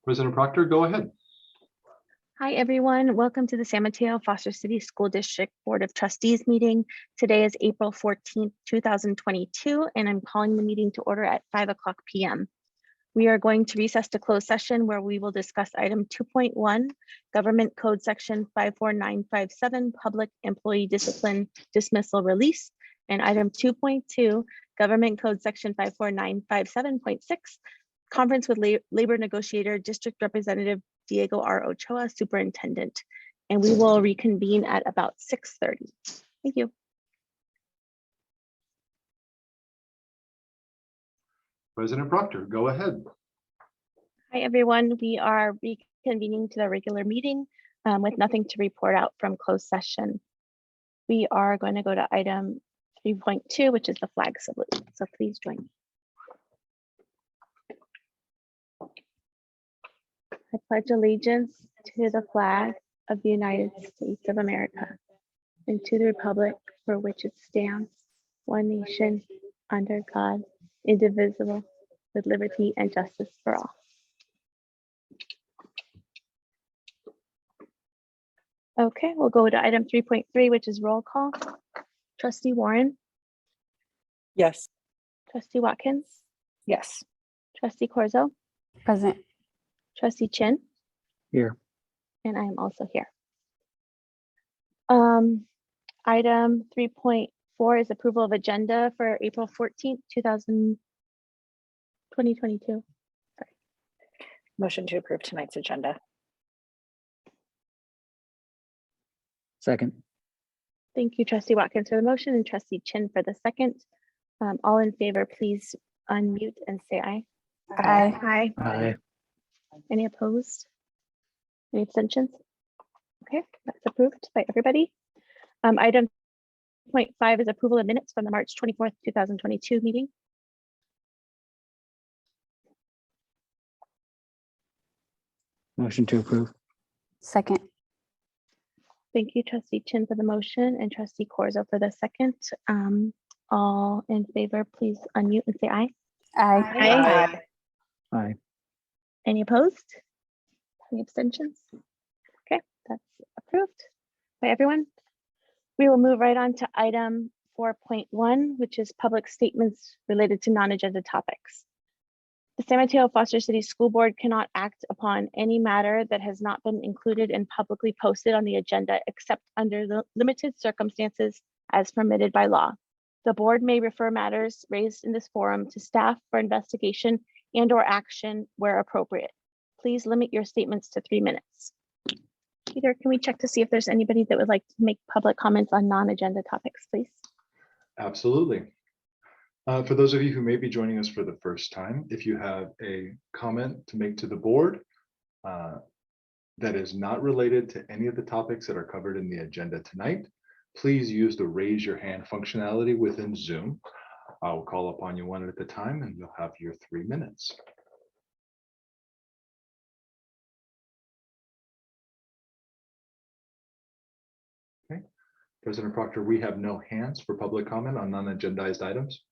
President Proctor, go ahead. Hi, everyone. Welcome to the San Mateo-Foster City School District Board of Trustees meeting. Today is April 14th, 2022, and I'm calling the meeting to order at 5 o'clock p.m. We are going to recess to closed session where we will discuss item 2.1, Government Code Section 54957, Public Employee Discipline Dismissal Release, and item 2.2, Government Code Section 54957.6, Conference with Labor Negotiator District Representative Diego R. Ochoa, Superintendent, and we will reconvene at about 6:30. Thank you. President Proctor, go ahead. Hi, everyone. We are reconvening to the regular meeting with nothing to report out from closed session. We are going to go to item 3.2, which is the flag salute. So please join me. I pledge allegiance to the flag of the United States of America and to the republic for which it stands, one nation, under God, indivisible, with liberty and justice for all. Okay, we'll go to item 3.3, which is roll call. Trustee Warren? Yes. Trustee Watkins? Yes. Trustee Corzo? Present. Trustee Chin? Here. And I am also here. Item 3.4 is approval of agenda for April 14th, 2022. Sorry. Motion to approve tonight's agenda. Second. Thank you, Trustee Watkins, for the motion and Trustee Chin for the second. All in favor, please unmute and say aye. Aye. Aye. Aye. Any opposed? Any abstentions? Okay, that's approved by everybody. Item 0.5 is approval of minutes from the March 24th, 2022 meeting. Motion to approve. Second. Thank you, Trustee Chin, for the motion and Trustee Corzo for the second. All in favor, please unmute and say aye. Aye. Aye. Aye. Any opposed? Any abstentions? Okay, that's approved by everyone. We will move right on to item 4.1, which is public statements related to non-agenda topics. The San Mateo-Foster City School Board cannot act upon any matter that has not been included and publicly posted on the agenda except under the limited circumstances as permitted by law. The board may refer matters raised in this forum to staff for investigation and/or action where appropriate. Please limit your statements to 3 minutes. Peter, can we check to see if there's anybody that would like to make public comments on non-agenda topics, please? Absolutely. For those of you who may be joining us for the first time, if you have a comment to make to the board that is not related to any of the topics that are covered in the agenda tonight, please use the raise your hand functionality within Zoom. I will call upon you one at a time and you'll have your 3 minutes. Okay, President Proctor, we have no hands for public comment on non-agendized items.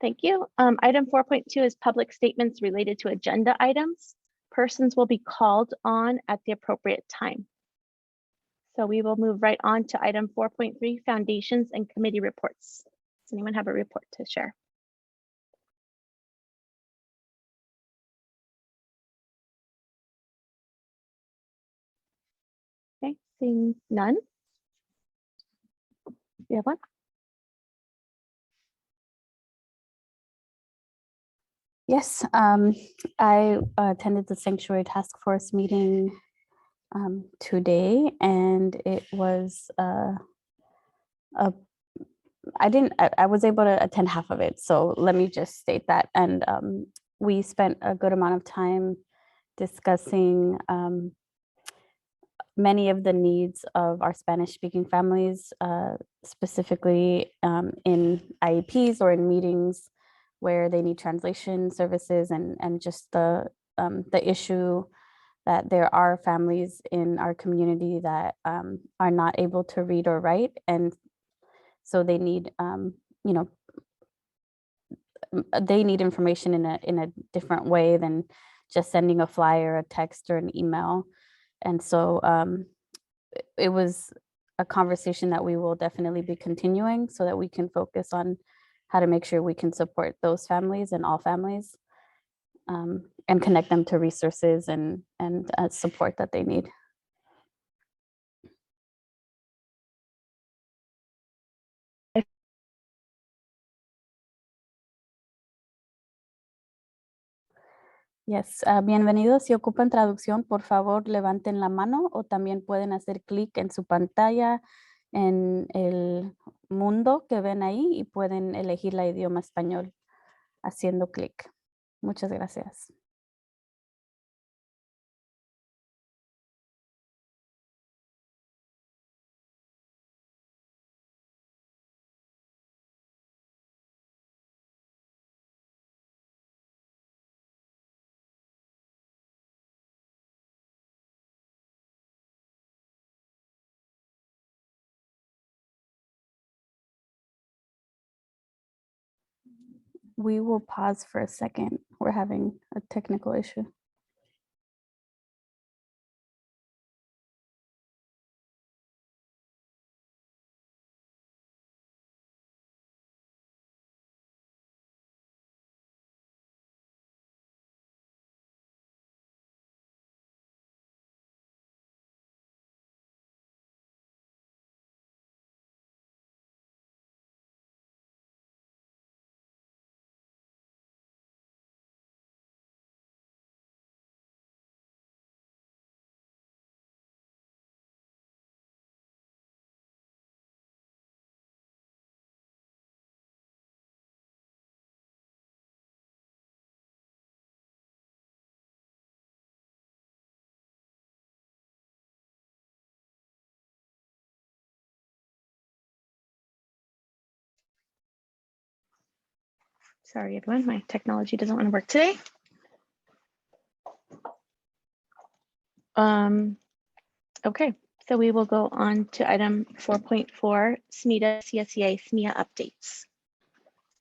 Thank you. Item 4.2 is public statements related to agenda items. Persons will be called on at the appropriate time. So we will move right on to item 4.3, foundations and committee reports. Does anyone have a report to share? Okay, seeing none. You have one? Yes, I attended the Sanctuary Task Force meeting today, and it was I was able to attend half of it. So let me just state that. And we spent a good amount of time discussing many of the needs of our Spanish-speaking families, specifically in IEPs or in meetings where they need translation services, and just the issue that there are families in our community that are not able to read or write, and so they need they need information in a different way than just sending a flyer, a text, or an email. And so it was a conversation that we will definitely be continuing so that we can focus on how to make sure we can support those families and all families, and connect them to resources and support that they need. Yes, bienvenidos. Si ocupan traducción, por favor, levanten la mano o también pueden hacer clic en su pantalla en el mundo que ven ahí y pueden elegir la idioma español haciendo clic. Muchas gracias. We will pause for a second. We're having a technical issue. Sorry, everyone, my technology doesn't want to work today. Okay, so we will go on to item 4.4, SMETA CSEA SMEA updates.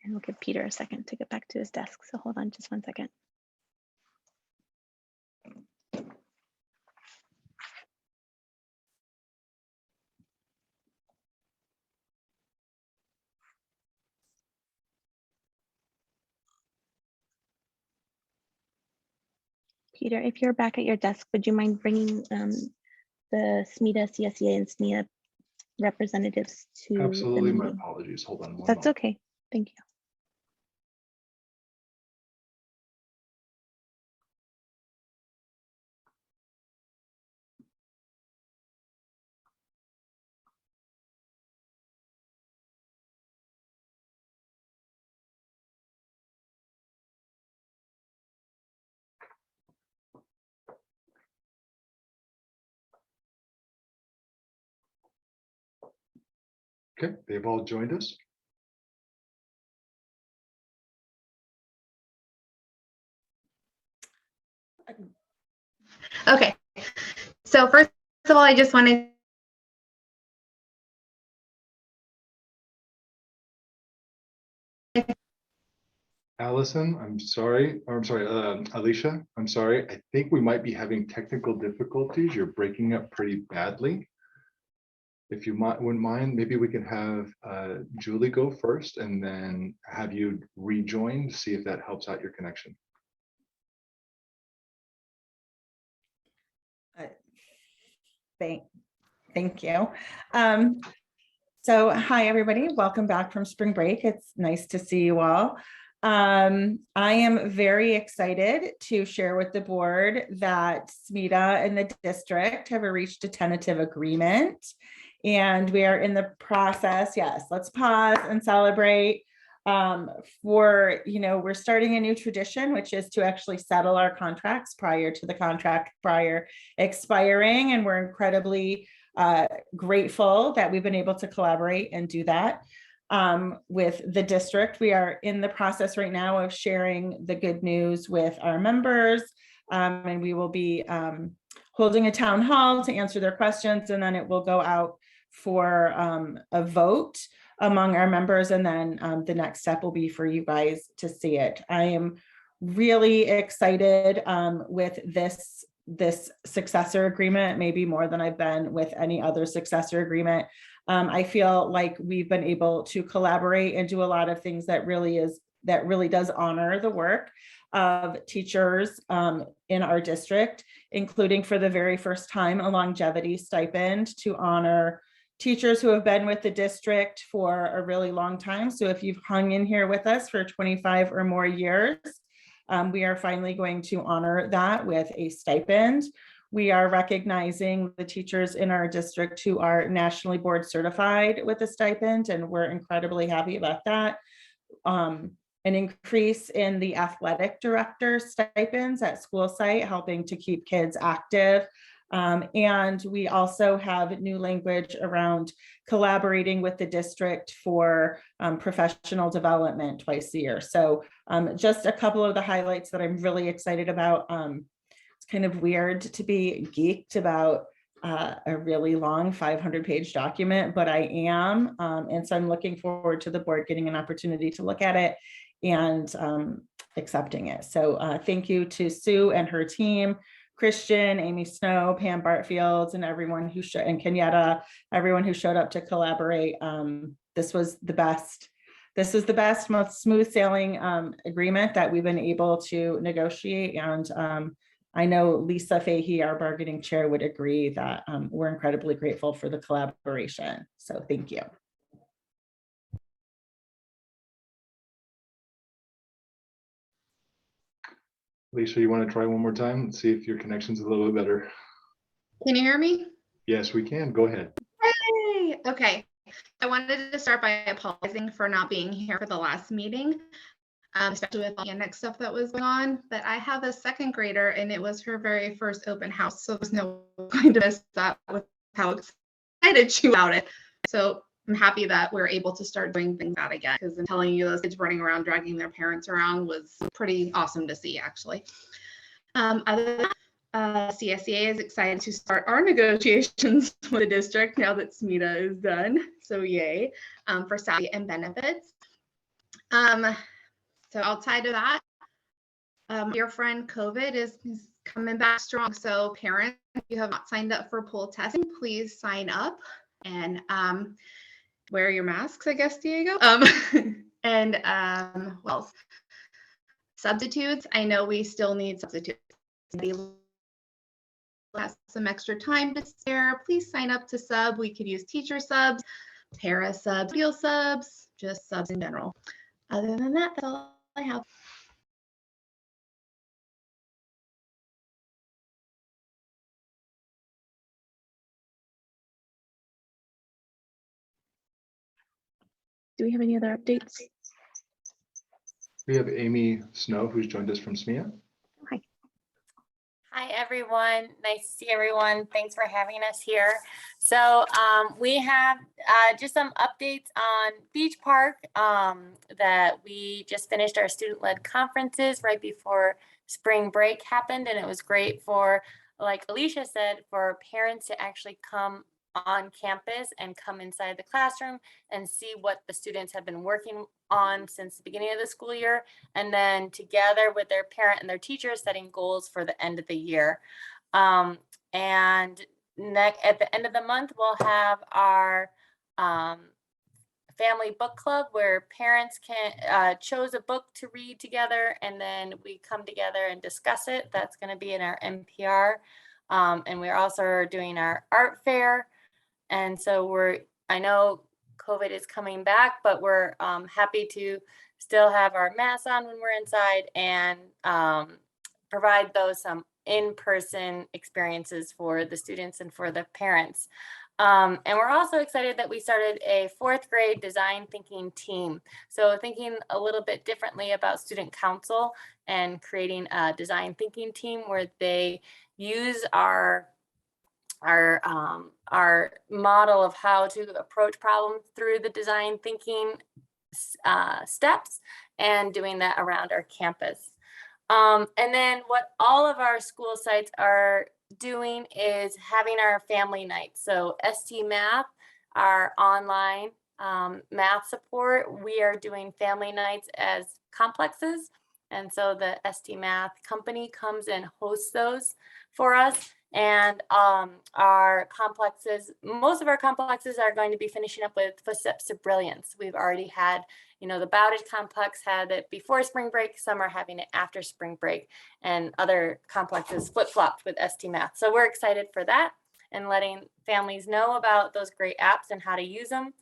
And we'll give Peter a second to get back to his desk. So hold on just 1 second. Peter, if you're back at your desk, would you mind bringing the SMETA, CSEA, and SMEA representatives to Absolutely. the My meeting? apologies. Hold on one That's moment. okay. Thank you. Okay, they've all joined us. Okay, so first of all, I just wanted Allison, I'm sorry. Or I'm sorry, Alicia, I'm sorry. I think we might be having technical difficulties. You're breaking up pretty badly. If you wouldn't mind, maybe we can have Julie go first and then have you rejoin to see if that helps out your connection. Thank you. So hi, everybody. Welcome back from spring break. It's nice to see you all. I am very excited to share with the board that SMETA and the district have reached a tentative agreement. And we are in the process. Yes, let's pause and celebrate. We're starting a new tradition, which is to actually settle our contracts prior to the contract expiring. And we're incredibly grateful that we've been able to collaborate and do that with the district. We are in the process right now of sharing the good news with our members, and we will be holding a town hall to answer their questions, and then it will go out for a vote among our members, and then the next step will be for you guys to see it. I am really excited with this successor agreement, maybe more than I've been with any other successor agreement. I feel like we've been able to collaborate and do a lot of things that really does honor the work of teachers in our district, including for the very first time a longevity stipend to honor teachers who have been with the district for a really long time. So if you've hung in here with us for 25 or more years, we are finally going to honor that with a stipend. We are recognizing the teachers in our district who are nationally board certified with a stipend, and we're incredibly happy about that. An increase in the athletic director stipends at school site, helping to keep kids active. And we also have new language around collaborating with the district for professional development twice a year. So just a couple of the highlights that I'm really excited about. It's kind of weird to be geeked about a really long 500-page document, but I am. And so I'm looking forward to the board getting an opportunity to look at it and accepting it. So thank you to Sue and her team, Christian, Amy Snow, Pam Bartfield, and everyone who and Kenyatta, everyone who showed up to collaborate. This was the best. This is the best, most smooth sailing agreement that we've been able to negotiate. And I know Lisa Fahey, our bargaining chair, would agree that we're incredibly grateful for the collaboration. So thank you. Lisa, you want to try one more time and see if your connection's a little bit better? Can you hear me? Yes, we can. Go ahead. Hey, okay. I wanted to start by apologizing for not being here for the last meeting, especially with all the next stuff that was going on. But I have a second grader, and it was her very first open house, so there's no going to miss that with how excited she was about it. So I'm happy that we're able to start doing things out again, because I'm telling you, those kids running around dragging their parents around was pretty awesome to see, actually. Other than that, CSEA is excited to start our negotiations with the district now that SMETA is done. So yay, for salary and benefits. So outside of that, your friend COVID is coming back strong. So parents, if you have not signed up for pool testing, please sign up and wear your masks, I guess, Diego. And well, substitutes. I know we still need substitutes. Has some extra time to spare, please sign up to sub. We could use teacher subs, para subs, field subs, just subs in general. Other than that, that's all I have. Do we have any other updates? We have Amy Snow, who's joined us from SMEA. Hi. Hi, everyone. Nice to see everyone. Thanks for having us here. So we have just some updates on Beach Park that we just finished our student-led conferences right before spring break happened. And it was great for, like Alicia said, for parents to actually come on campus and come inside the classroom and see what the students have been working on since the beginning of the school year, and then together with their parent and their teachers setting goals for the end of the year. And at the end of the month, we'll have our family book club where parents can chose a book to read together, and then we come together and discuss it. That's going to be in our NPR. And we're also doing our art fair. And so I know COVID is coming back, but we're happy to still have our masks on when we're inside and provide those some in-person experiences for the students and for the parents. And we're also excited that we started a 4th grade design thinking team. So thinking a little bit differently about student council and creating a design thinking team where they use our model of how to approach problems through the design thinking steps and doing that around our campus. And then what all of our school sites are doing is having our family nights. So ST Math, our online math support, we are doing family nights as complexes. And so the ST Math company comes and hosts those for us. And our complexes, most of our complexes are going to be finishing up with Footsteps to Brilliance. We've already had, you know, the Bowditch complex had it before spring break. Some are having it after spring break, and other complexes flip-flopped with ST Math. So we're excited for that and letting families know about those great apps and how to use them.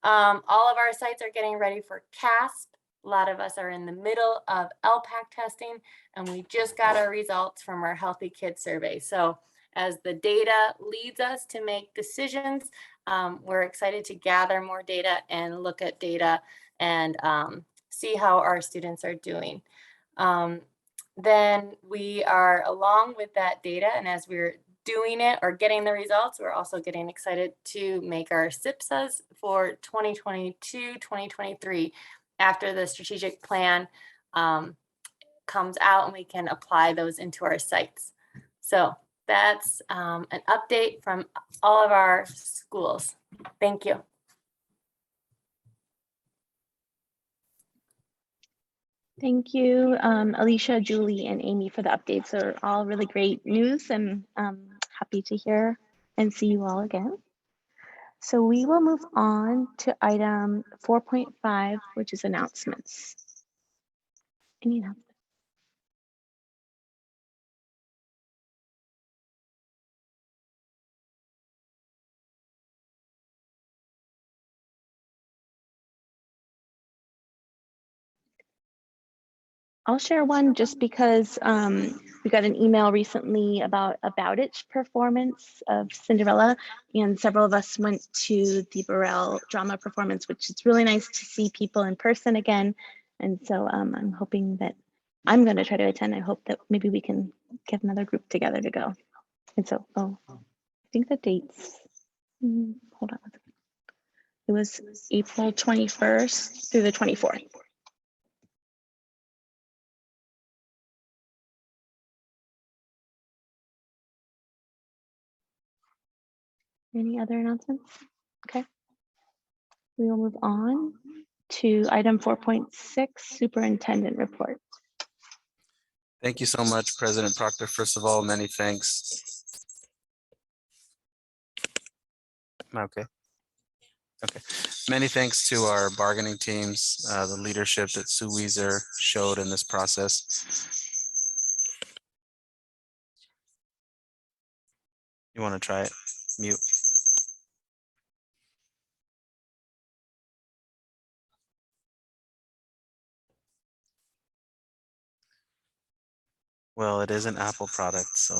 All of our sites are getting ready for CASP. A lot of us are in the middle of LPAC testing, and we just got our results from our Healthy Kids survey. So as the data leads us to make decisions, we're excited to gather more data and look at data and see how our students are doing. Then we are along with that data, and as we're doing it or getting the results, we're also getting excited to make our SIPSAs for 2022, 2023 after the strategic plan comes out and we can apply those into our sites. So that's an update from all of our schools. Thank you. Thank you, Alicia, Julie, and Amy for the updates. They're all really great news, and happy to hear and see you all again. So we will move on to item 4.5, which is announcements. Any announcements? I'll share one just because we got an email recently about a Bowditch performance of Cinderella, and several of us went to the Burrell drama performance, which is really nice to see people in person again. And so I'm hoping that I'm going to try to attend. I hope that maybe we can get another group together to go. And so, I think the dates, hold on. It was April 21st through the 24th. Any other announcements? Okay. We will move on to item 4.6, Superintendent Report. Thank you so much, President Proctor. First of all, many thanks. Am I okay? Okay. Many thanks to our bargaining teams, the leadership that Sue Weiser showed in this process. You want to try it? Mute. Well, it is an Apple product, so.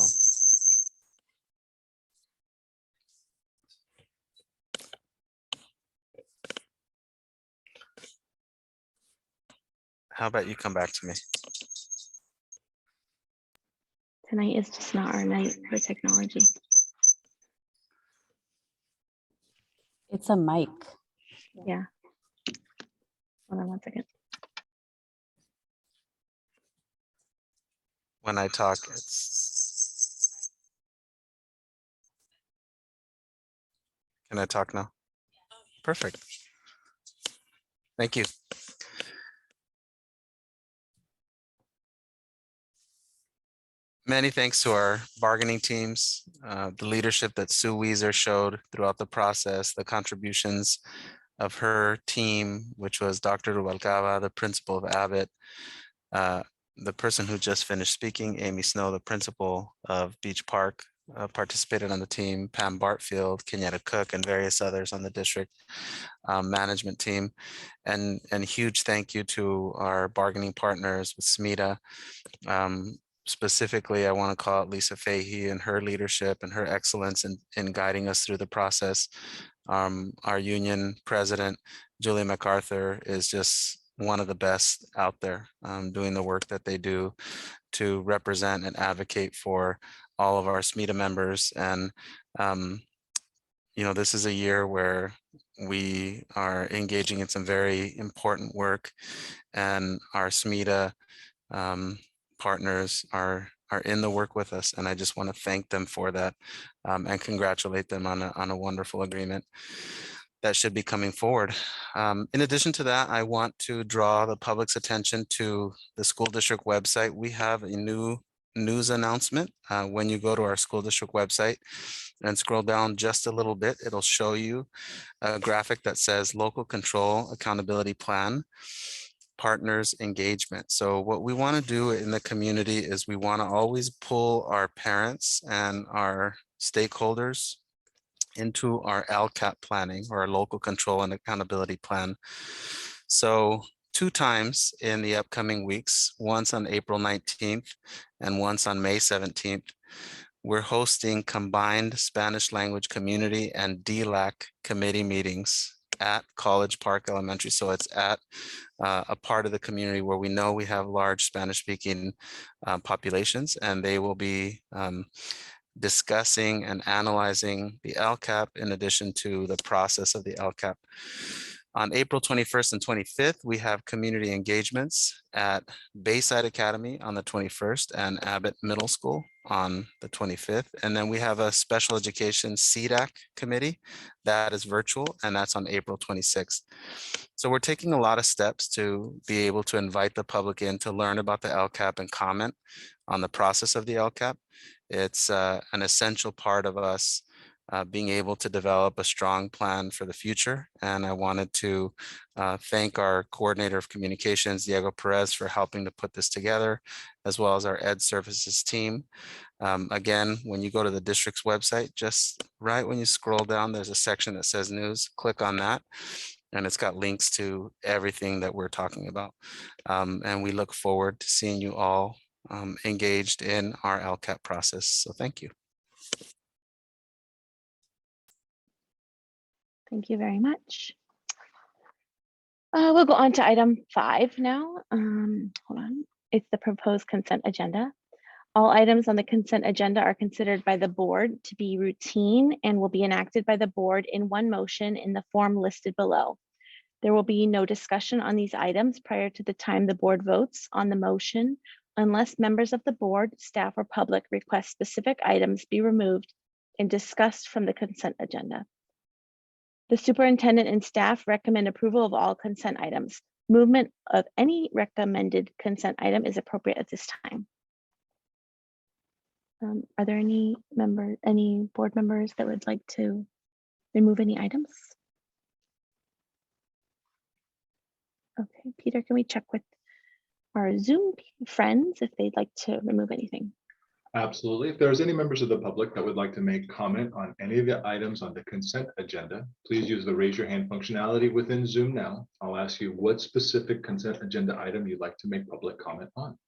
How about you come back to me? Tonight is just not our night for technology. It's a mic. Yeah. Hold on one second. When I talk, it's. Can I talk now? Perfect. Thank you. Many thanks to our bargaining teams, the leadership that Sue Weiser showed throughout the process, the contributions of her team, which was Dr. Rubalcaba, the principal of Abbott, the person who just finished speaking, Amy Snow, the principal of Beach Park, participated on the team, Pam Bartfield, Kenyatta Cook, and various others on the district management team. And huge thank you to our bargaining partners with SMETA. Specifically, I want to call out Lisa Fahey and her leadership and her excellence in guiding us through the process. Our union president, Julie MacArthur, is just one of the best out there, doing the work that they do to represent and advocate for all of our SMETA members. And, you know, this is a year where we are engaging in some very important work, and our SMETA partners are in the work with us, and I just want to thank them for that and congratulate them on a wonderful agreement. that should be coming forward. In addition to that, I want to draw the public's attention to the school district website. We have a new news announcement. When you go to our school district website and scroll down just a little bit, it'll show you a graphic that says local control accountability plan, partners engagement. So what we want to do in the community is we want to always pull our parents and our stakeholders into our LCAP planning, or our local control and accountability plan. So 2 times in the upcoming weeks, once on April 19th and once on May 17th, we're hosting combined Spanish language community and DLAC committee meetings at College Park Elementary. So it's at a part of the community where we know we have large Spanish speaking populations, and they will be discussing and analyzing the LCAP in addition to the process of the LCAP. On April 21st and 25th, we have community engagements at Bayside Academy on the 21st and Abbott Middle School on the 25th. And then we have a special education CDAC committee that is virtual, and that's on April 26th. So we're taking a lot of steps to be able to invite the public in to learn about the LCAP and comment on the process of the LCAP. It's an essential part of us being able to develop a strong plan for the future. And I wanted to thank our coordinator of communications, Diego Perez, for helping to put this together, as well as our Ed Services team. Again, when you go to the district's website, just right when you scroll down, there's a section that says news. Click on that, and it's got links to everything that we're talking about. And we look forward to seeing you all engaged in our LCAP process. So thank you. Thank you very much. We'll go on to item 5 now. Hold on. It's the proposed consent agenda. All items on the consent agenda are considered by the board to be routine and will be enacted by the board in one motion in the form listed below. There will be no discussion on these items prior to the time the board votes on the motion, unless members of the board, staff, or public request specific items be removed and discussed from the consent agenda. The superintendent and staff recommend approval of all consent items. Movement of any recommended consent item is appropriate at this time. Are there any board members that would like to remove any items? Okay, Peter, can we check with our Zoom friends if they'd like to remove anything? Absolutely. If there's any members of the public that would like to make comment on any of the items on the consent agenda, please use the raise your hand functionality within Zoom now. I'll ask you what specific consent agenda item you'd like to make public comment on.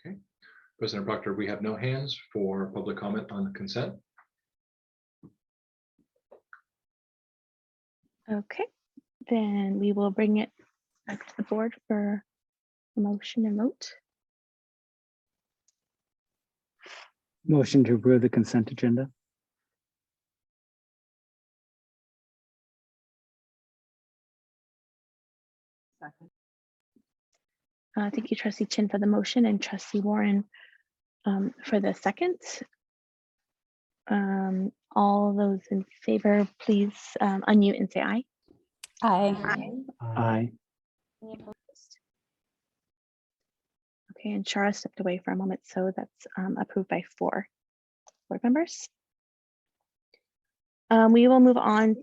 Okay, President Proctor, we have no hands for public comment on the consent. Okay, then we will bring it back to the board for a motion and vote. Motion to approve the consent agenda. Thank you, Trustee Chin, for the motion, and Trustee Warren for the second. All those in favor, please unmute and say aye. Aye. Aye. Any opposed? Okay, and Shara stepped away for a moment, so that's approved by 4 board members. We will move on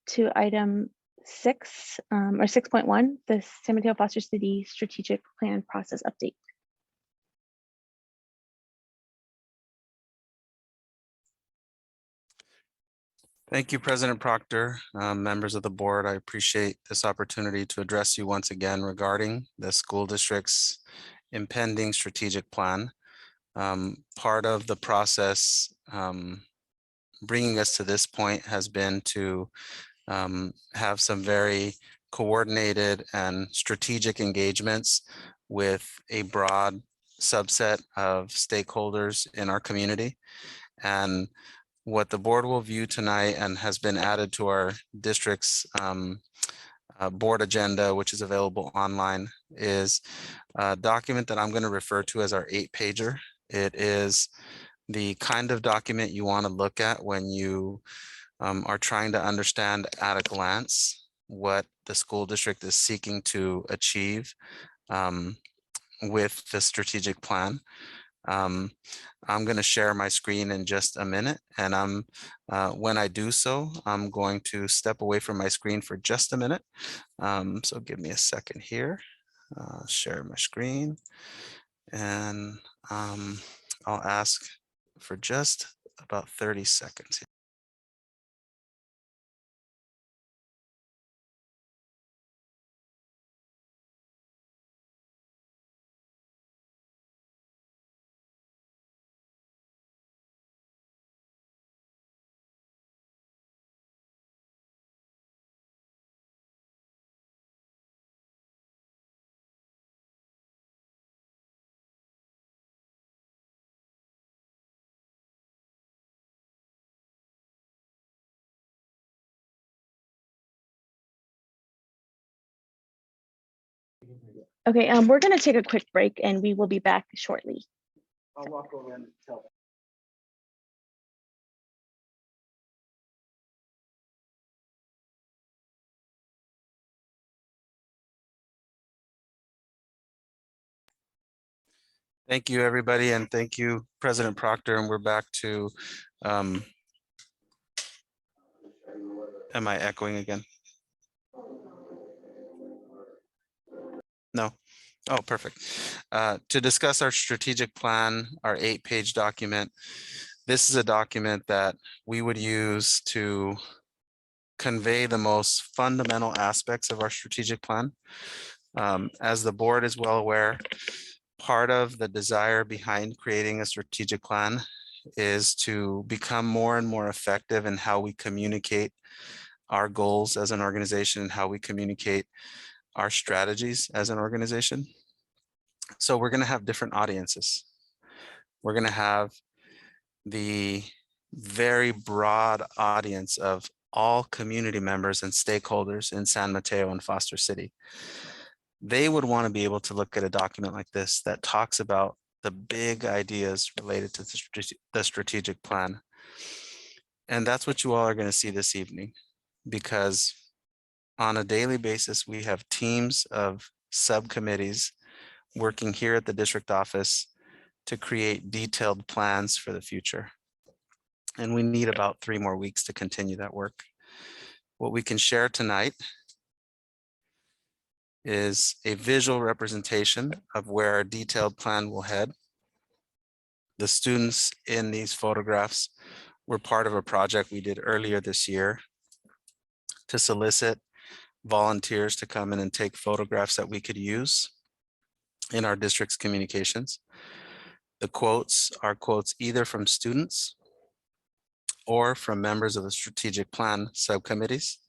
to item 6 or 6.1, the San Mateo-Foster City Strategic Plan Process Update. Thank you, President Proctor, members of the board. I appreciate this opportunity to address you once again regarding the school district's impending strategic plan. Part of the process bringing us to this point has been to have some very coordinated and strategic engagements with a broad subset of stakeholders in our community. And what the board will view tonight and has been added to our district's board agenda, which is available online, is a document that I'm going to refer to as our 8-pager. It is the kind of document you want to look at when you are trying to understand at a glance what the school district is seeking to achieve with the strategic plan. I'm going to share my screen in just a minute, and when I do so, I'm going to step away from my screen for just a minute. So give me a second here. Share my screen, and I'll ask for just about 30 seconds. Okay, we're going to take a quick break and we will be back shortly. I'll walk over and tell them. Thank you, everybody, and thank you, President Proctor. And we're back to, am I echoing again? No. Oh, perfect. To discuss our strategic plan, our 8-page document. This is a document that we would use to convey the most fundamental aspects of our strategic plan. As the board is well aware, part of the desire behind creating a strategic plan is to become more and more effective in how we communicate our goals as an organization and how we communicate our strategies as an organization. So we're going to have different audiences. We're going to have the very broad audience of all community members and stakeholders in San Mateo and Foster City. They would want to be able to look at a document like this that talks about the big ideas related to the strategic plan. And that's what you all are going to see this evening, because on a daily basis, we have teams of subcommittees working here at the district office to create detailed plans for the future. And we need about 3 more weeks to continue that work. What we can share tonight is a visual representation of where our detailed plan will head. The students in these photographs were part of a project we did earlier this year to solicit volunteers to come in and take photographs that we could use in our district's communications. The quotes are quotes either from students or from members of the strategic plan subcommittees.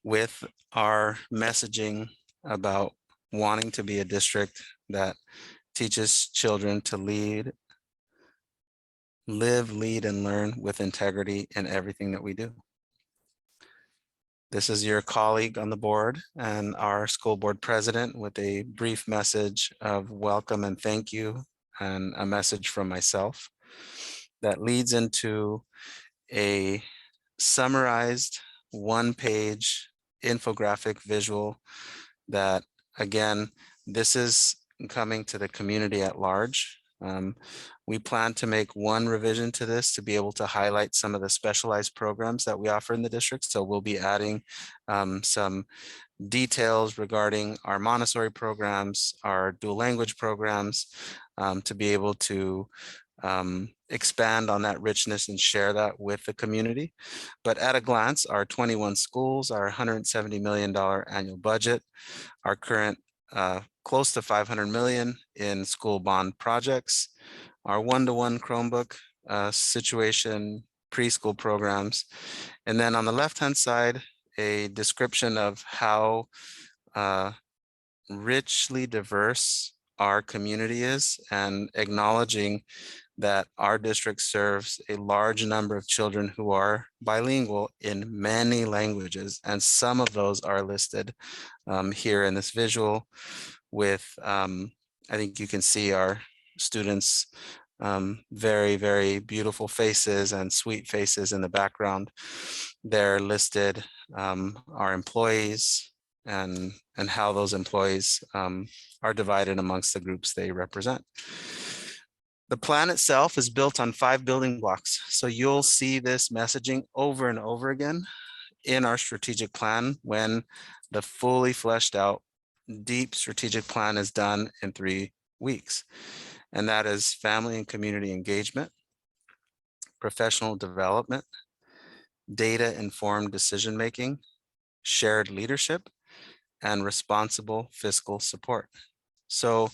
With our messaging about wanting to be a district that teaches children to live, lead, and learn with integrity in everything that we do. This is your colleague on the board and our school board president with a brief message of welcome and thank you, and a message from myself that leads into a summarized 1-page infographic visual that, again, this is coming to the community at large. We plan to make one revision to this to be able to highlight some of the specialized programs that we offer in the district. So we'll be adding some details regarding our Montessori programs, our dual language programs, to be able to expand on that richness and share that with the community. But at a glance, our 21 schools, our $170 million annual budget, our current close to $500 million in school bond projects, our one-to-one Chromebook situation, preschool programs. And then on the left-hand side, a description of how richly diverse our community is, and acknowledging that our district serves a large number of children who are bilingual in many languages, and some of those are listed here in this visual with, I think you can see our students' very, very beautiful faces and sweet faces in the background. They're listed, our employees, and how those employees are divided amongst the groups they represent. The plan itself is built on 5 building blocks. So you'll see this messaging over and over again in our strategic plan when the fully fleshed out deep strategic plan is done in 3 weeks. And that is family and community engagement, professional development, data-informed decision-making, shared leadership, and responsible fiscal support. So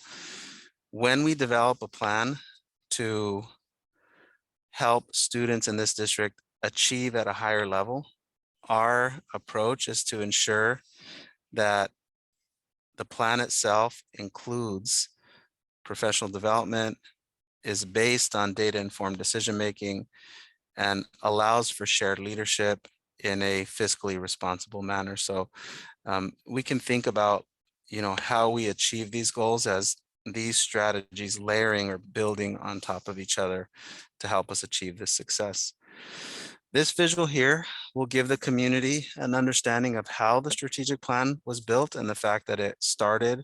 when we develop a plan to help students in this district achieve at a higher level, our approach is to ensure that the plan itself includes professional development, is based on data-informed decision-making, and allows for shared leadership in a fiscally responsible manner. So we can think about, how we achieve these goals as these strategies layering or building on top of each other to help us achieve this success. This visual here will give the community an understanding of how the strategic plan was built and the fact that it started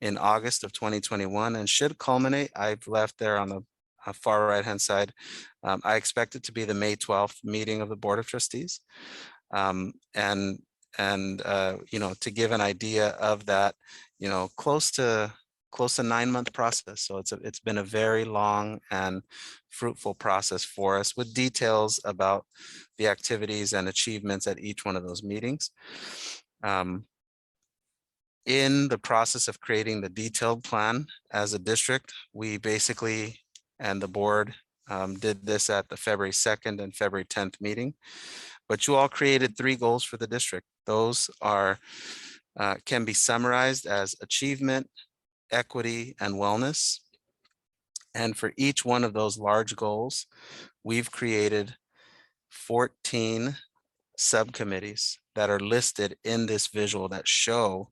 in August of 2021 and should culminate. I've left there on the far right-hand side. I expect it to be the May 12th meeting of the Board of Trustees. To give an idea of that, close to 9-month process. So it's been a very long and fruitful process for us with details about the activities and achievements at each one of those meetings. In the process of creating the detailed plan as a district, we basically, and the board did this at the February 2nd and February 10th meeting, but you all created 3 goals for the district. Those are can be summarized as achievement, equity, and wellness. And for each one of those large goals, we've created 14 subcommittees that are listed in this visual that show,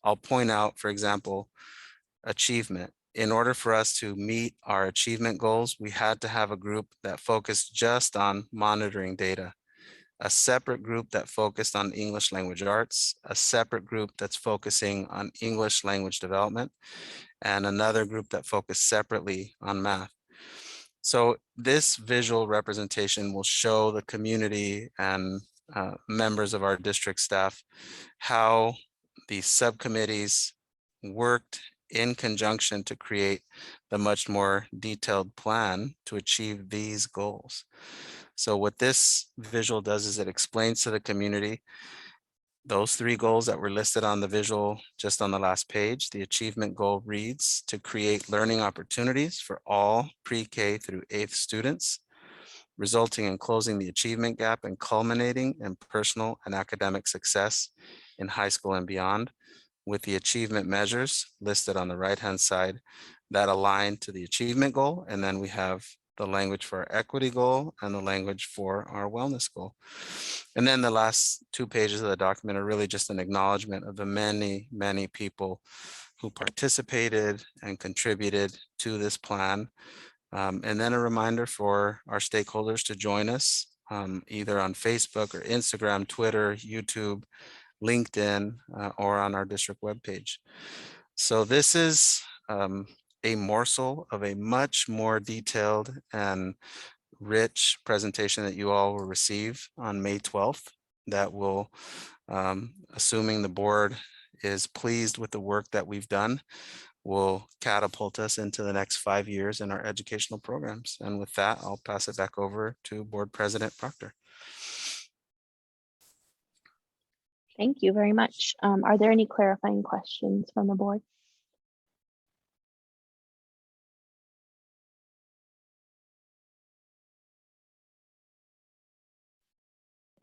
I'll point out, for example, achievement. In order for us to meet our achievement goals, we had to have a group that focused just on monitoring data, a separate group that focused on English language arts, a separate group that's focusing on English language development, and another group that focused separately on math. So this visual representation will show the community and members of our district staff how the subcommittees worked in conjunction to create the much more detailed plan to achieve these goals. So what this visual does is it explains to the community those 3 goals that were listed on the visual just on the last page. The achievement goal reads to create learning opportunities for all pre-K through 8th students, resulting in closing the achievement gap and culminating in personal and academic success in high school and beyond, with the achievement measures listed on the right-hand side that align to the achievement goal. And then we have the language for our equity goal and the language for our wellness goal. And then the last 2 pages of the document are really just an acknowledgement of the many, many people who participated and contributed to this plan. And then a reminder for our stakeholders to join us either on Facebook or Instagram, Twitter, YouTube, LinkedIn, or on our district webpage. So this is a morsel of a much more detailed and rich presentation that you all will receive on May 12th that will, assuming the board is pleased with the work that we've done, will catapult us into the next 5 years in our educational programs. And with that, I'll pass it back over to Board President Proctor. Thank you very much. Are there any clarifying questions from the board?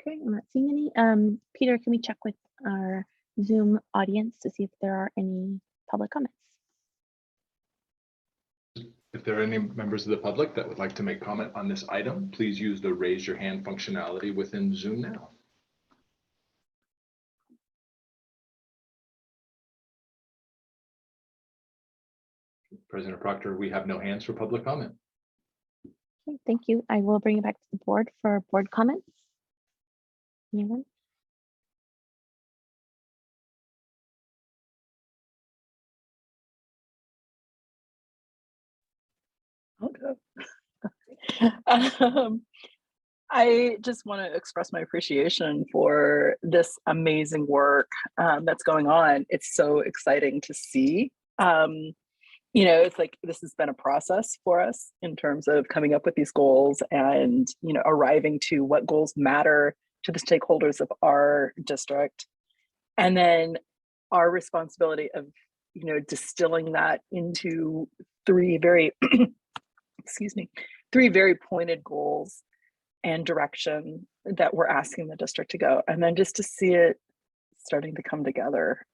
Okay, I'm not seeing any. Peter, can we check with our Zoom audience to see if there are any public comments? If there are any members of the public that would like to make comment on this item, please use the raise your hand functionality within Zoom now. President Proctor, we have no hands for public comment. Okay, thank you. I will bring it back to the board for board comments. Anyone? I just want to express my appreciation for this amazing work that's going on. It's so exciting to see. You know, it's like this has been a process for us in terms of coming up with these goals and, you know, arriving to what goals matter to the stakeholders of our district. And then our responsibility of, you know, distilling that into three very, excuse me, three very pointed goals and direction that we're asking the district to go. And then just to see it starting to come together.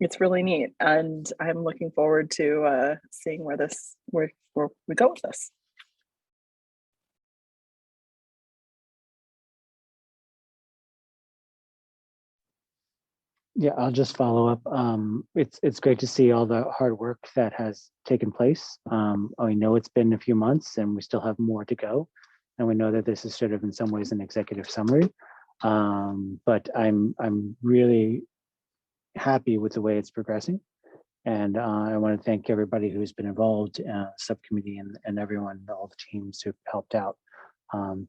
It's really neat. And I'm looking forward to seeing where we go with this. Yeah, I'll just follow up. It's great to see all the hard work that has taken place. I know it's been a few months and we still have more to go. And we know that this is sort of in some ways an executive summary. But I'm really happy with the way it's progressing. And I want to thank everybody who's been involved, subcommittee and everyone, all the teams who've helped out,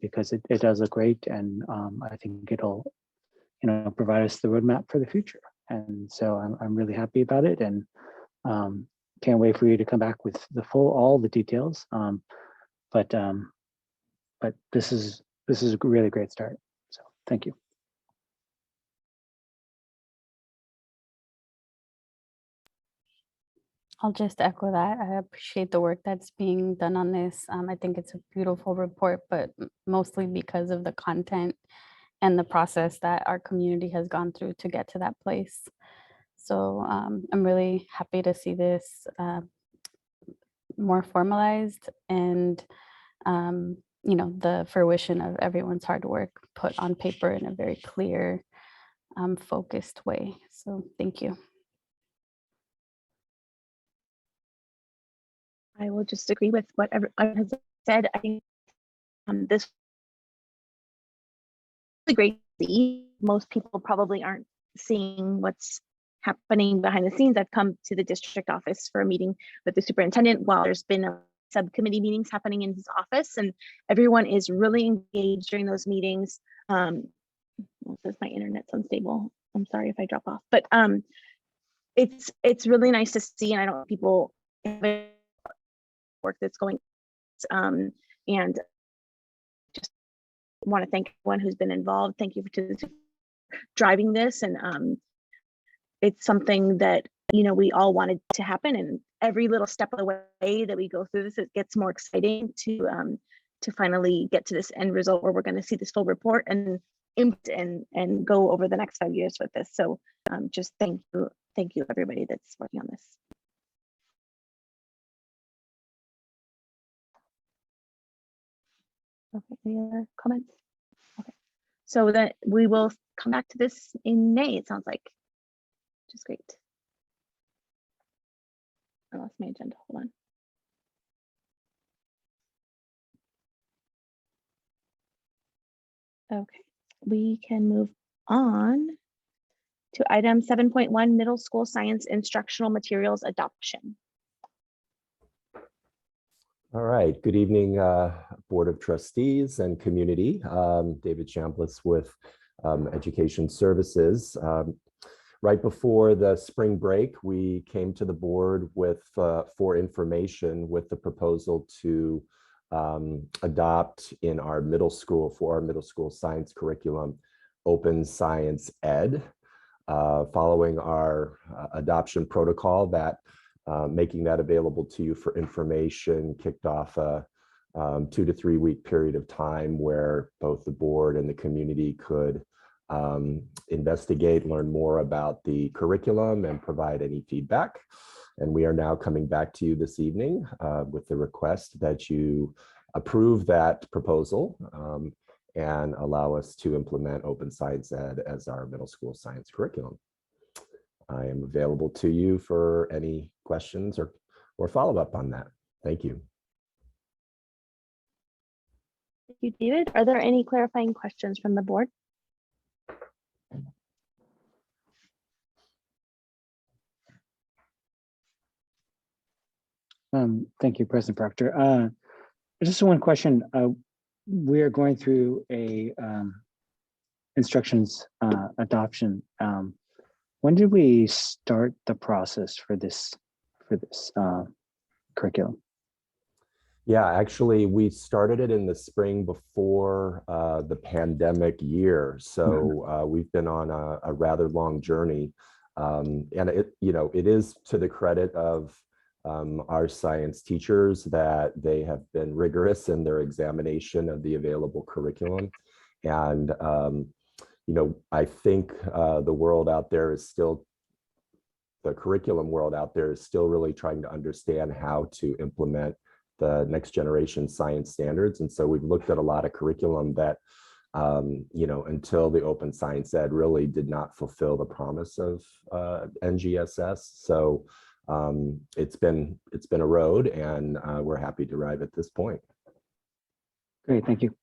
because it does look great. And I think it'll, you know, provide us the roadmap for the future. And so I'm really happy about it, and can't wait for you to come back with all the details. But this is a really great start. So thank you. I'll just echo that. I appreciate the work that's being done on this. I think it's a beautiful report, but mostly because of the content and the process that our community has gone through to get to that place. So I'm really happy to see this more formalized and, you know, the fruition of everyone's hard work put on paper in a very clear, focused way. So thank you. I will just agree with what everyone has said. I think this is really great to see. Most people probably aren't seeing what's happening behind the scenes. I've come to the district office for a meeting with the superintendent while there's been subcommittee meetings happening in his office, and everyone is really engaged during those meetings. It says my internet's unstable. I'm sorry if I drop off, but it's really nice to see, and I don't know people work that's going, and just want to thank everyone who's been involved. Thank you to driving this, and it's something that, you know, we all wanted to happen, and every little step of the way that we go through this, it gets more exciting to finally get to this end result where we're going to see this full report and go over the next 5 years with this. So just thank you everybody that's working on this. Okay, any other comments? Okay, so then we will come back to this in May, it sounds like, which is great. I lost my agenda, hold on. Okay, we can move on to item 7.1, middle school science instructional materials adoption. All right, good evening, Board of Trustees and community. David Chambliss with Education Services. Right before the spring break, we came to the board with for information with the proposal to adopt in our middle school, for our middle school science curriculum, Open Science Ed, following our adoption protocol that making that available to you for information kicked off a 2 to 3 week period of time where both the board and the community could investigate, learn more about the curriculum, and provide any feedback. And we are now coming back to you this evening with the request that you approve that proposal and allow us to implement Open Science Ed as our middle school science curriculum. I am available to you for any questions or follow-up on that. Thank you. Thank you, David. Are there any clarifying questions from the board? Thank you, President Proctor. Just one question. We're going through a instructions adoption. When did we start the process for this curriculum? Yeah, actually, we started it in the spring before the pandemic year. So we've been on a rather long journey. And it is to the credit of our science teachers that they have been rigorous in their examination of the available curriculum. And, I think the world out there is still, the curriculum world out there is still really trying to understand how to implement the next generation science standards. And so we've looked at a lot of curriculum that, until the Open Science Ed really did not fulfill the promise of NGSS. So it's been a road, and we're happy to arrive at this point. Great, thank you.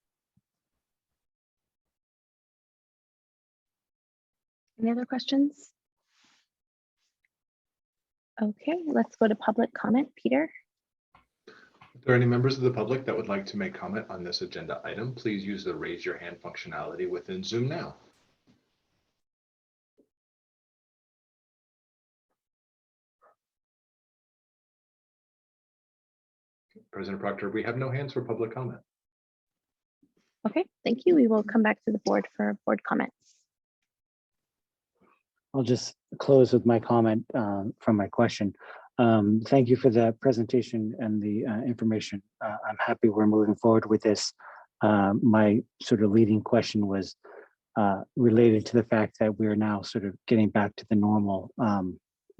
Any other questions? Okay, let's go to public comment. Peter? If there are any members of the public that would like to make comment on this agenda item, please use the raise your hand functionality within Zoom now. President Proctor, we have no hands for public comment. Okay, thank you. We will come back to the board for board comments. I'll just close with my comment from my question. Thank you for the presentation and the information. I'm happy we're moving forward with this. My sort of leading question was related to the fact that we're now sort of getting back to the normal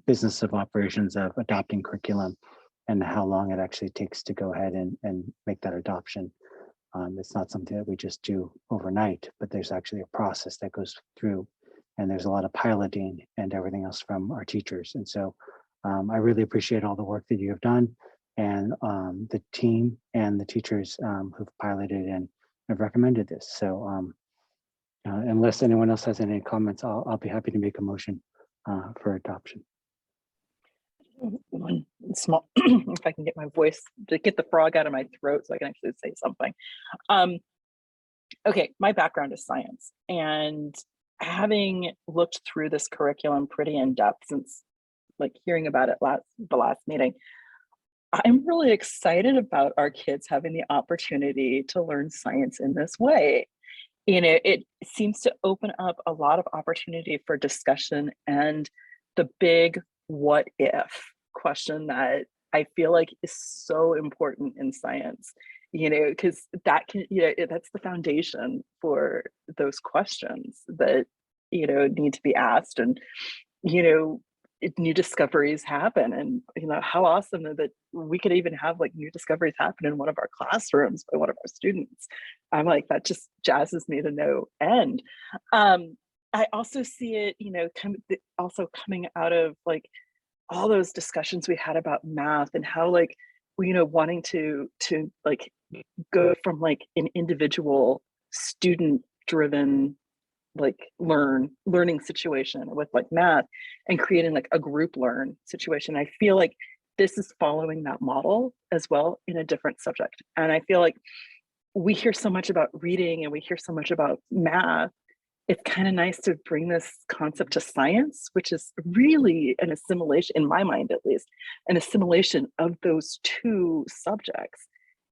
business of operations of adopting curriculum and how long it actually takes to go ahead and make that adoption. It's not something that we just do overnight, but there's actually a process that goes through, and there's a lot of piloting and everything else from our teachers. And so I really appreciate all the work that you have done, and the team and the teachers who've piloted and have recommended this. So unless anyone else has any comments, I'll be happy to make a motion for adoption. One small, if I can get my voice to get the frog out of my throat so I can actually say something. Okay, my background is science, and having looked through this curriculum pretty in depth since like hearing about it the last meeting, I'm really excited about our kids having the opportunity to learn science in this way. It seems to open up a lot of opportunity for discussion and the big what if question that I feel like is so important in science, because that can, that's the foundation for those questions that, need to be asked, and, new discoveries happen. And, how awesome that we could even have like new discoveries happen in one of our classrooms by one of our students. I'm like, that just jazzes me to no end. I also see it, also coming out of like all those discussions we had about math and how like, wanting to like go from like an individual student driven like learning situation with like math and creating like a group learn situation. I feel like this is following that model as well in a different subject. And I feel like we hear so much about reading and we hear so much about math. It's kind of nice to bring this concept to science, which is really an assimilation, in my mind at least, an assimilation of those two subjects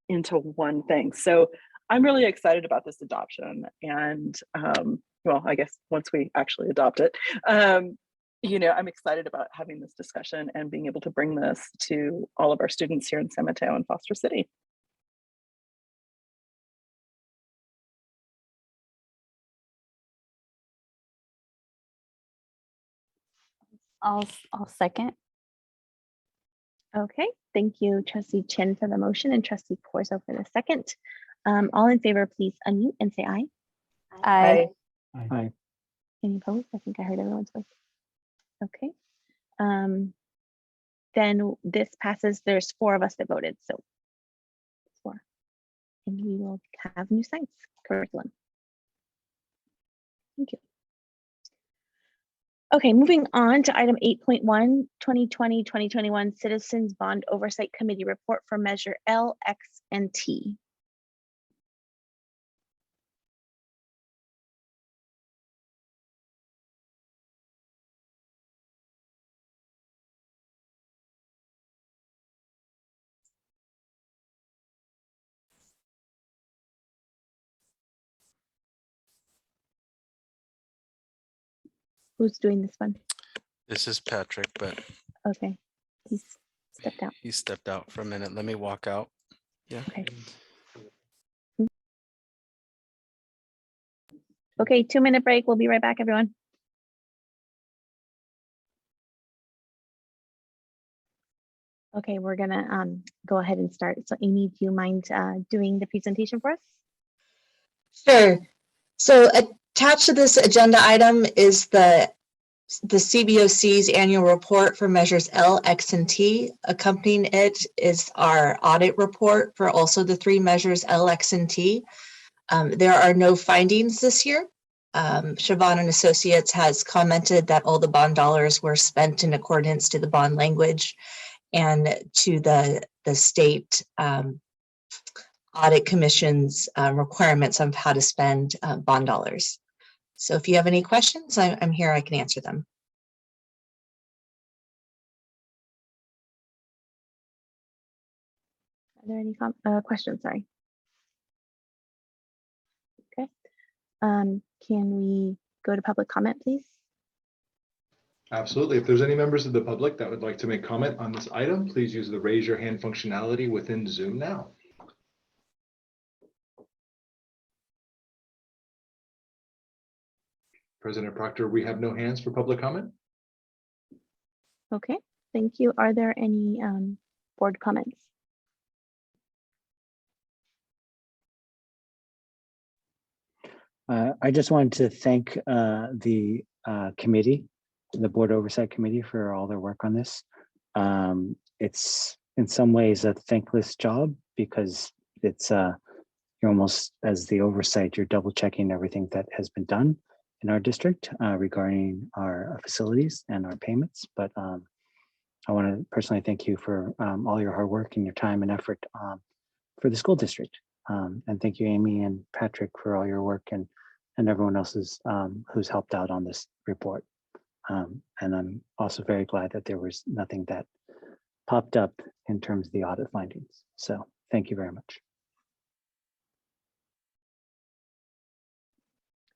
into one thing. So I'm really excited about this adoption. And well, I guess once we actually adopt it, I'm excited about having this discussion and being able to bring this to all of our students here in San Mateo and Foster City. I'll second. Okay, thank you, Trustee Chin for the motion and Trustee Corso for the second. All in favor, please unmute and say aye. Aye. Aye. Any opposed? I think I heard everyone's voice. Okay. Then this passes. There's 4 of us that voted, so 4. And we will have new science curriculum. Thank you. Okay, moving on to item 8.1, 2020-2021 Citizens Bond Oversight Committee Report for Measure L, X, and T. Who's doing this one? This is Patrick, but Okay, he's stepped out. he stepped out for a minute. Let me walk out. Yeah. Okay. Okay, 2-minute break. We'll be right back, everyone. Okay, we're gonna go ahead and start. So Amy, do you mind doing the presentation for us? Sure. So attached to this agenda item is the CBOC's annual report for measures L, X, and T. Accompanying it is our audit report for also the 3 measures L, X, and T. There are no findings this year. Siobhan and Associates has commented that all the bond dollars were spent in accordance to the bond language and to the state audit commission's requirements of how to spend bond dollars. So if you have any questions, I'm here, I can answer them. Are there any questions? Sorry. Okay. Can we go to public comment, please? Absolutely. If there's any members of the public that would like to make comment on this item, please use the raise your hand functionality within Zoom now. President Proctor, we have no hands for public comment. Okay, thank you. Are there any board comments? I just wanted to thank the committee, the Board Oversight Committee, for all their work on this. It's in some ways a thankless job because it's you're almost, as the oversight, you're double checking everything that has been done in our district regarding our facilities and our payments. But I want to personally thank you for all your hard work and your time and effort for the school district. And thank you, Amy and Patrick, for all your work and everyone else's who's helped out on this report. And I'm also very glad that there was nothing that popped up in terms of the audit findings. So thank you very much.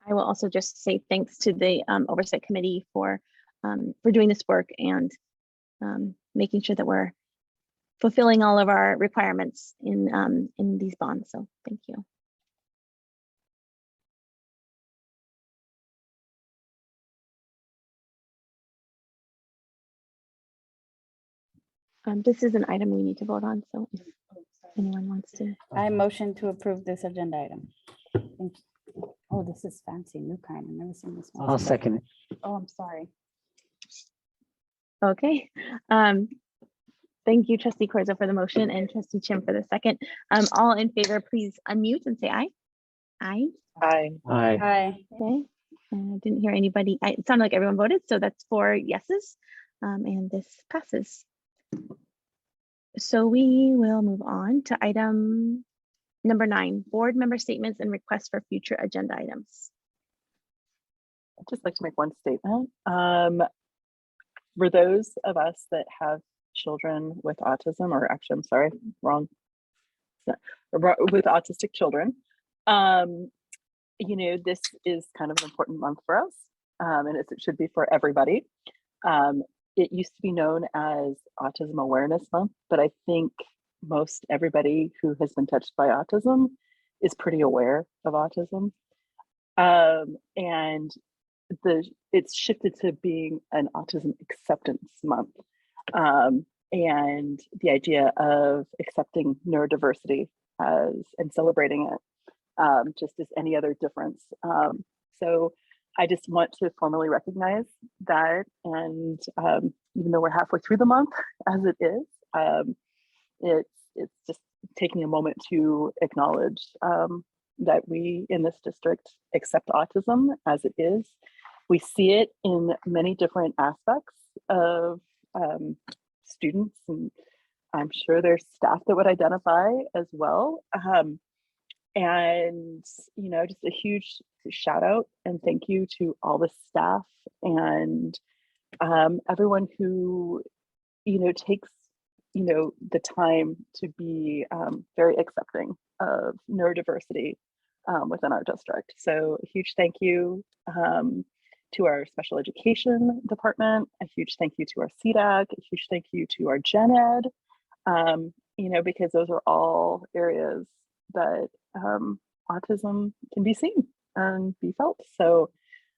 I will also just say thanks to the Oversight Committee for doing this work and making sure that we're fulfilling all of our requirements in these bonds. So thank you. This is an item we need to vote on. So if anyone wants to. I motion to approve this agenda item. Thank you. Oh, this is fancy, new kind. I've never seen this one. I'll second it. Oh, I'm sorry. Okay. Thank you, Trustee Corzo, for the motion and Trustee Chim for the second. All in favor, please unmute and say aye. Aye. Aye. Aye. Aye. Okay. I didn't hear anybody. It sounded like everyone voted, so that's 4 yeses, and this passes. So we will move on to item number 9, board member statements and requests for future agenda items. I'd just like to make one statement. For those of us that have children with autism, or actually, I'm sorry, wrong. With autistic children, you know, this is kind of an important month for us, and it should be for everybody. It used to be known as Autism Awareness Month, but I think most everybody who has been touched by autism is pretty aware of autism. And it's shifted to being an autism acceptance month. And the idea of accepting neurodiversity and celebrating it just as any other difference. So I just want to formally recognize that. And even though we're halfway through the month, as it is, it's just taking a moment to acknowledge that we in this district accept autism as it is. We see it in many different aspects of students, and I'm sure there's staff that would identify as well. And, you know, just a huge shout out and thank you to all the staff and everyone who, you know, takes, you know, the time to be very accepting of neurodiversity within our district. So a huge thank you to our special education department, a huge thank you to our CDAG, a huge thank you to our Gen Ed, you know, because those are all areas that autism can be seen and be felt. So,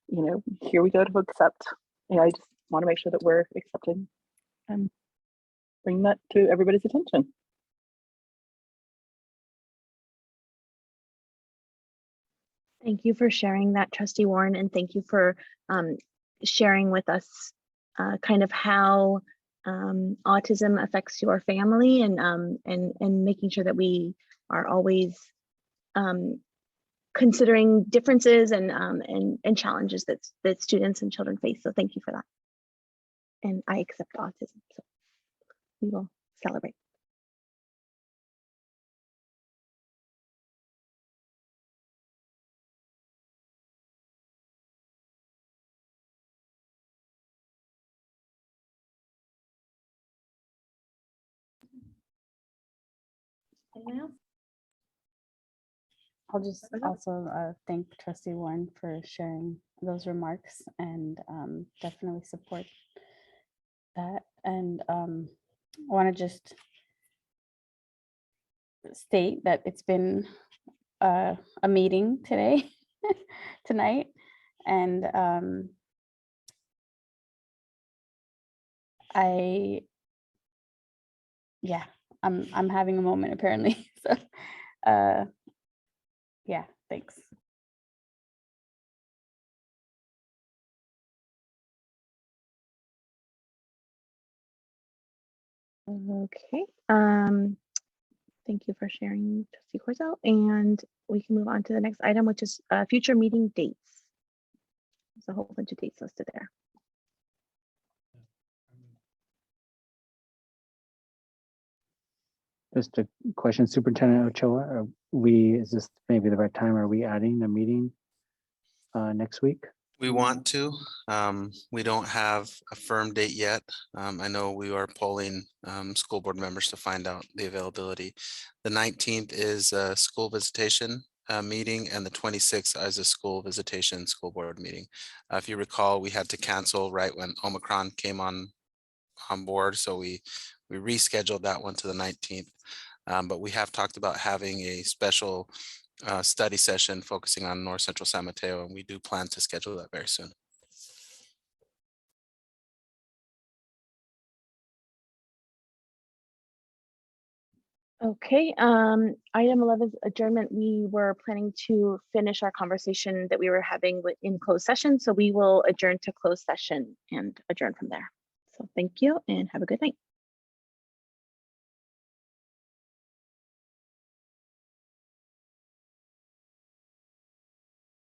you know, here we go to accept. You know, I just want to make sure that we're accepting and bring that to everybody's attention. Thank you for sharing that, Trustee Warren, and thank you for sharing with us kind of how autism affects your family and making sure that we are always considering differences and challenges that students and children face. So thank you for that. And I accept autism, so we will celebrate. Anyone else? I'll just also thank Trustee Warren for sharing those remarks and definitely support that. And I want to just state that it's been a meeting today, tonight, and I'm having a moment apparently. So yeah, thanks. Okay. Thank you for sharing, Trustee Corzel, and we can move on to the next item, which is future meeting dates. There's a whole bunch of dates listed there. Just a question, Superintendent Ochoa, is this maybe the right time? Are we adding a meeting next week? We want to. We don't have a firm date yet. I know we are polling school board members to find out the availability. The 19th is a school visitation meeting, and the 26th is a school visitation school board meeting. If you recall, we had to cancel right when Omicron came on board, so we rescheduled that one to the 19th. But we have talked about having a special study session focusing on North Central San Mateo, and we do plan to schedule that very soon. Okay, item 11 is adjournment. We were planning to finish our conversation that we were having in closed session, so we will adjourn to closed session and adjourn from there. So thank you and have a good night.